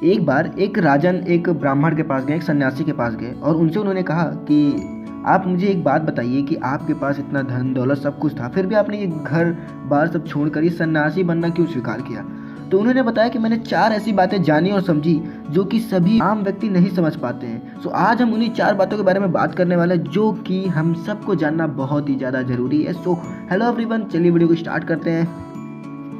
एक बार एक राजन एक ब्राह्मण के पास गए, एक सन्यासी के पास गए और उनसे उन्होंने कहा कि आप मुझे एक बात बताइए कि आपके पास इतना धन दौलत सब कुछ था, फिर भी आपने ये घर बार सब छोड़कर ये सन्यासी बनना क्यों स्वीकार किया। तो उन्होंने बताया कि मैंने 4 ऐसी बातें जानी और समझी जो कि सभी आम व्यक्ति नहीं समझ पाते हैं। सो आज हम उन्हीं 4 बातों के बारे में बात करने वाले हैं जो कि हम सबको जानना बहुत ही ज़्यादा ज़रूरी है। सो हेलो एवरीवन, चलिए वीडियो को स्टार्ट करते हैं।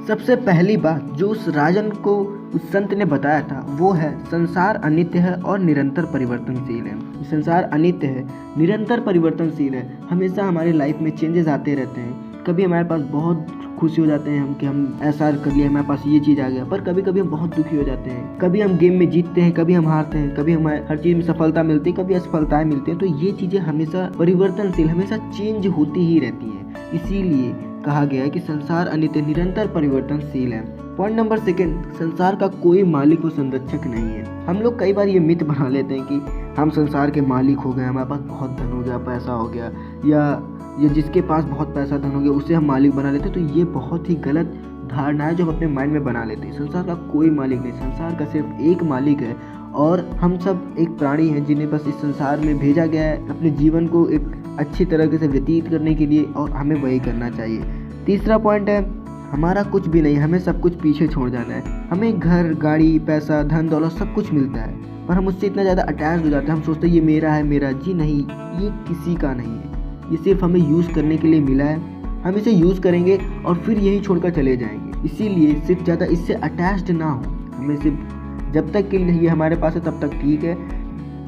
सबसे पहली बात जो उस राजन को उस संत ने बताया था वो है संसार अनित्य है और निरंतर परिवर्तनशील है। संसार अनित्य है, निरंतर परिवर्तनशील है। हमेशा हमारी लाइफ में चेंजेस आते रहते हैं। कभी हमारे पास बहुत खुशी हो जाते हैं हम कि हम ऐसा कर लिया, हमारे पास ये चीज़ आ गया, पर कभी कभी हम बहुत दुखी हो जाते हैं। कभी हम गेम में जीतते हैं, कभी हम हारते हैं, कभी हमें हर चीज़ में सफलता मिलती है, कभी असफलताएं मिलती हैं। तो ये चीज़ें हमेशा परिवर्तनशील, हमेशा चेंज होती ही रहती हैं। इसीलिए कहा गया है कि संसार अनित्य निरंतर परिवर्तनशील है। पॉइंट नंबर 2, संसार का कोई मालिक व संरक्षक नहीं है। हम लोग कई बार ये मिथ बना लेते हैं कि हम संसार के मालिक हो गए, हमारे पास बहुत धन हो गया, पैसा हो गया, या जिसके पास बहुत पैसा धन हो गया उसे हम मालिक बना लेते हैं। तो ये बहुत ही गलत धारणा है जो हम अपने माइंड में बना लेते हैं। संसार का कोई मालिक नहीं, संसार का सिर्फ एक मालिक है और हम सब एक प्राणी हैं जिन्हें बस इस संसार में भेजा गया है अपने जीवन को एक अच्छी तरीके से व्यतीत करने के लिए, और हमें वही करना चाहिए। तीसरा पॉइंट है हमारा कुछ भी नहीं, हमें सब कुछ पीछे छोड़ जाना है। हमें घर, गाड़ी, पैसा, धन दौलत सब कुछ मिलता है, पर हम उससे इतना ज़्यादा अटैच हो जाते हैं, हम सोचते हैं ये मेरा है, मेरा। जी नहीं, ये किसी का नहीं है, ये सिर्फ हमें यूज़ करने के लिए मिला है। हम इसे यूज़ करेंगे और फिर यही छोड़कर चले जाएंगे। इसीलिए सिर्फ ज़्यादा इससे अटैच्ड ना हो। हमें सिर्फ जब तक कि ये हमारे पास है तब तक ठीक है,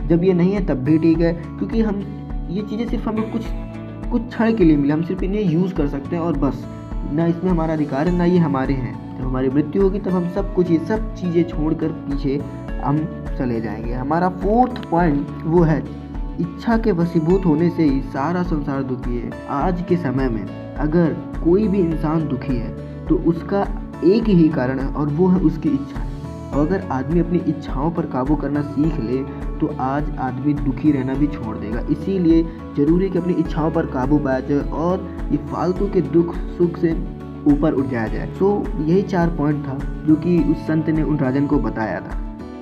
जब ये नहीं है तब भी ठीक है, क्योंकि हम ये चीज़ें सिर्फ हमें कुछ क्षण के लिए मिले, हम सिर्फ इन्हें यूज़ कर सकते हैं और बस। ना इसमें हमारा अधिकार है, ना ये हमारे हैं। जब हमारी मृत्यु होगी तब हम सब कुछ, ये सब चीज़ें छोड़कर पीछे हम चले जाएंगे। हमारा 4th पॉइंट वो है इच्छा के वशीभूत होने से ही सारा संसार दुखी है। आज के समय में अगर कोई भी इंसान दुखी है तो उसका एक ही कारण है और वो है उसकी इच्छा। और अगर आदमी अपनी इच्छाओं पर काबू करना सीख ले तो आज आदमी दुखी रहना भी छोड़ देगा। इसीलिए ज़रूरी है कि अपनी इच्छाओं पर काबू पाया जाए और ये फालतू के दुख सुख से ऊपर उठ जाया जाए। सो यही 4 पॉइंट था जो कि उस संत ने उन राजन को बताया था।